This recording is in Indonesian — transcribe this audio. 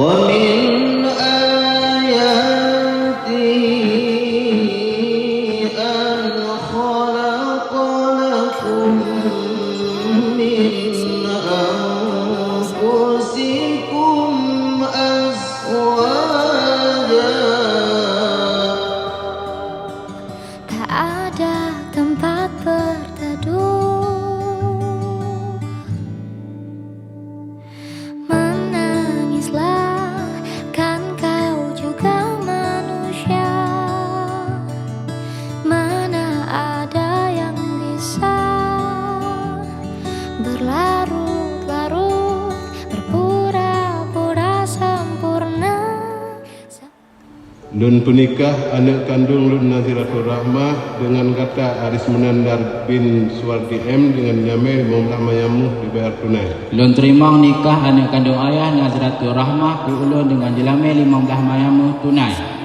ومن آياته أن خلق لكم من أنفسكم أزواجا. Tak ada tempat berteduh, menangislah kan kau juga manusia. Mana ada yang bisa berlarut-larut, berpura-pura sempurna. Lun punikah anak kandung Lun Naziratul Rahmah dengan kata Aris Menandar bin Suwardi M dengan nyamai 15 mayamu dibayar tunai. Lun terima nikah anak kandung ayah Naziratul Rahmah ku ulun dengan jelame 15 mayamu tunai.